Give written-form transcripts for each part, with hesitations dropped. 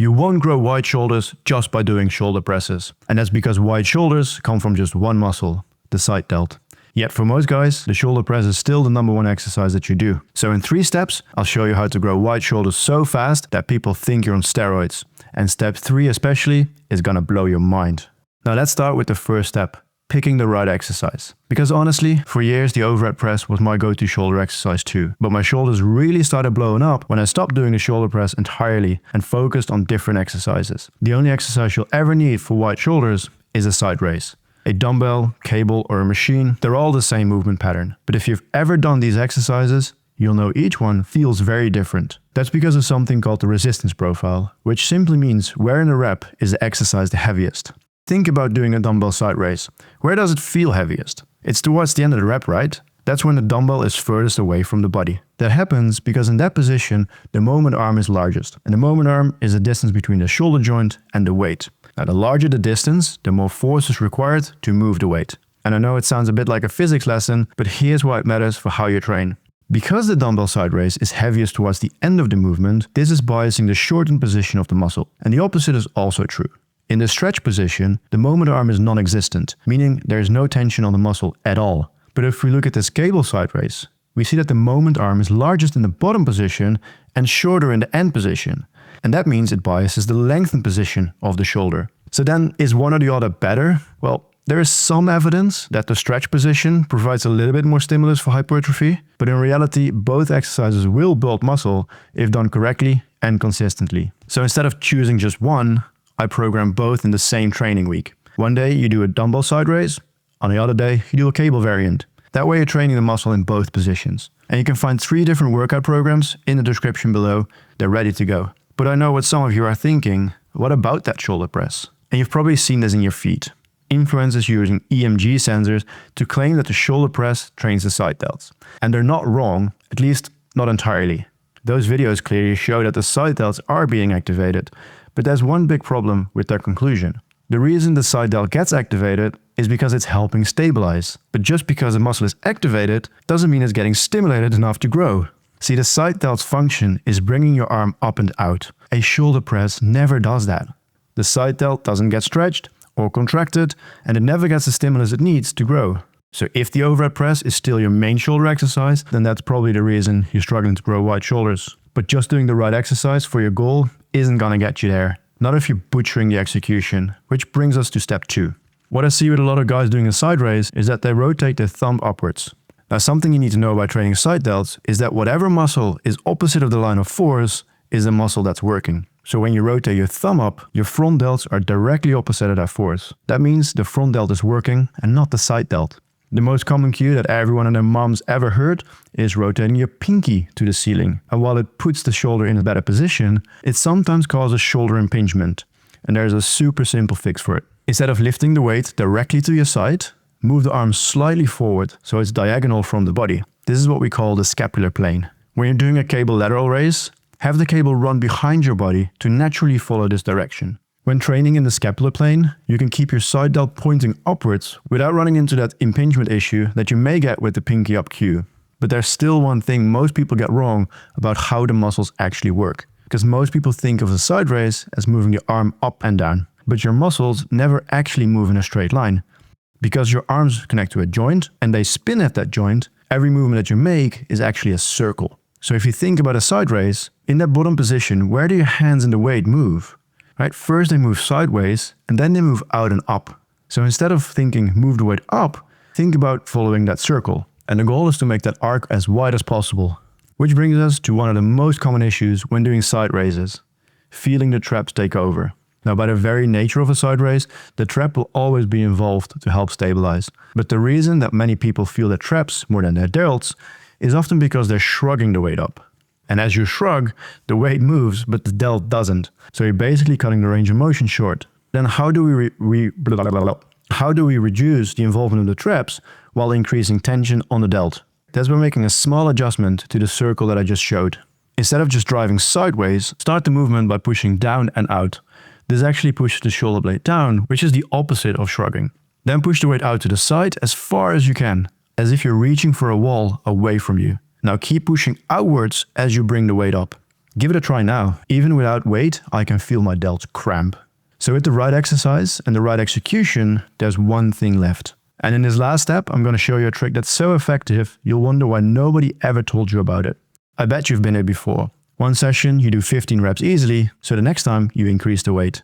You won't grow wide shoulders just by doing shoulder presses. And that's because wide shoulders come from just one muscle, the side delt. Yet for most guys, the shoulder press is still the number one exercise that you do. So in 3 steps, I'll show you how to grow wide shoulders so fast that people think you're on steroids. And step 3 especially is gonna blow your mind. Now let's start with the first step, picking the right exercise. Because honestly, for years the overhead press was my go-to shoulder exercise too. But my shoulders really started blowing up when I stopped doing the shoulder press entirely and focused on different exercises. The only exercise you'll ever need for wide shoulders is a side raise. A dumbbell, cable, or a machine, they're all the same movement pattern. But if you've ever done these exercises, you'll know each one feels very different. That's because of something called the resistance profile, which simply means where in a rep is the exercise the heaviest. Think about doing a dumbbell side raise. Where does it feel heaviest? It's towards the end of the rep, right? That's when the dumbbell is furthest away from the body. That happens because in that position, the moment arm is largest. And the moment arm is the distance between the shoulder joint and the weight. Now, the larger the distance, the more force is required to move the weight. And I know it sounds a bit like a physics lesson, but here's why it matters for how you train. Because the dumbbell side raise is heaviest towards the end of the movement, this is biasing the shortened position of the muscle. And the opposite is also true. In the stretch position, the moment arm is non-existent, meaning there is no tension on the muscle at all. But if we look at this cable side raise, we see that the moment arm is largest in the bottom position and shorter in the end position. And that means it biases the lengthened position of the shoulder. So then, is one or the other better? Well, there is some evidence that the stretch position provides a little bit more stimulus for hypertrophy, but in reality, both exercises will build muscle if done correctly and consistently. So instead of choosing just one, I program both in the same training week. One day you do a dumbbell side raise, on the other day you do a cable variant. That way you're training the muscle in both positions. And you can find 3 different workout programs in the description below. They're ready to go. But I know what some of you are thinking, what about that shoulder press? And you've probably seen this in your feet. Influencers using EMG sensors to claim that the shoulder press trains the side delts. And they're not wrong, at least not entirely. Those videos clearly show that the side delts are being activated. But there's one big problem with their conclusion. The reason the side delt gets activated is because it's helping stabilize. But just because a muscle is activated doesn't mean it's getting stimulated enough to grow. See, the side delt's function is bringing your arm up and out. A shoulder press never does that. The side delt doesn't get stretched or contracted, and it never gets the stimulus it needs to grow. So if the overhead press is still your main shoulder exercise, then that's probably the reason you're struggling to grow wide shoulders. But just doing the right exercise for your goal isn't gonna get you there. Not if you're butchering the execution, which brings us to step 2. What I see with a lot of guys doing a side raise is that they rotate their thumb upwards. Now, something you need to know about training side delts is that whatever muscle is opposite of the line of force is the muscle that's working. So when you rotate your thumb up, your front delts are directly opposite of that force. That means the front delt is working and not the side delt. The most common cue that everyone and their moms ever heard is rotating your pinky to the ceiling. And while it puts the shoulder in a better position, it sometimes causes shoulder impingement. And there's a super simple fix for it. Instead of lifting the weight directly to your side, move the arm slightly forward so it's diagonal from the body. This is what we call the scapular plane. When you're doing a cable lateral raise, have the cable run behind your body to naturally follow this direction. When training in the scapular plane, you can keep your side delt pointing upwards without running into that impingement issue that you may get with the pinky up cue. But there's still one thing most people get wrong about how the muscles actually work. Because most people think of a side raise as moving the arm up and down. But your muscles never actually move in a straight line. Because your arms connect to a joint and they spin at that joint, every movement that you make is actually a circle. So if you think about a side raise, in that bottom position, where do your hands and the weight move? Right? First they move sideways and then they move out and up. So instead of thinking move the weight up, think about following that circle. And the goal is to make that arc as wide as possible. Which brings us to one of the most common issues when doing side raises. Feeling the traps take over. Now, by the very nature of a side raise, the trap will always be involved to help stabilize. But the reason that many people feel the traps more than their delts is often because they're shrugging the weight up. And as you shrug, the weight moves, but the delt doesn't. So you're basically cutting the range of motion short. Then how do we reduce the involvement of the traps while increasing tension on the delt? That's by making a small adjustment to the circle that I just showed. Instead of just driving sideways, start the movement by pushing down and out. This actually pushes the shoulder blade down, which is the opposite of shrugging. Then push the weight out to the side as far as you can, as if you're reaching for a wall away from you. Now keep pushing outwards as you bring the weight up. Give it a try now. Even without weight, I can feel my delts cramp. So with the right exercise and the right execution, there's one thing left. And in this last step, I'm going to show you a trick that's so effective, you'll wonder why nobody ever told you about it. I bet you've been here before. One session, you do 15 reps easily, so the next time you increase the weight.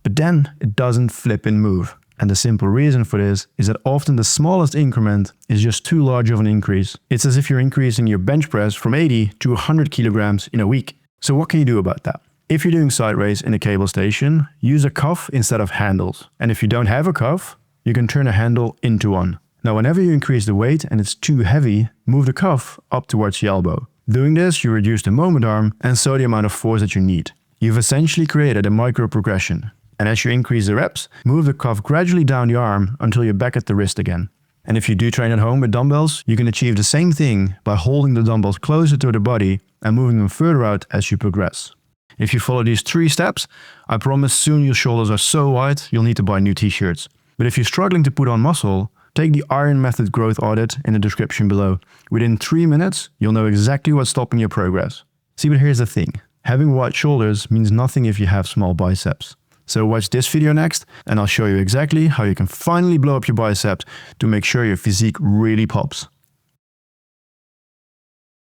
But then it doesn't flip and move. And the simple reason for this is that often the smallest increment is just too large of an increase. It's as if you're increasing your bench press from 80 to 100 kilograms in a week. So what can you do about that? If you're doing side raise in a cable station, use a cuff instead of handles. And if you don't have a cuff, you can turn a handle into one. Now, whenever you increase the weight and it's too heavy, move the cuff up towards the elbow. Doing this, you reduce the moment arm and so the amount of force that you need. You've essentially created a micro progression. And as you increase the reps, move the cuff gradually down the arm until you're back at the wrist again. And if you do train at home with dumbbells, you can achieve the same thing by holding the dumbbells closer to the body and moving them further out as you progress. If you follow these 3 steps, I promise soon your shoulders are so wide you'll need to buy new t-shirts. But if you're struggling to put on muscle, take the Iron Method growth audit in the description below. Within 3 minutes, you'll know exactly what's stopping your progress. See, but here's the thing. Having wide shoulders means nothing if you have small biceps. So watch this video next and I'll show you exactly how you can finally blow up your biceps to make sure your physique really pops.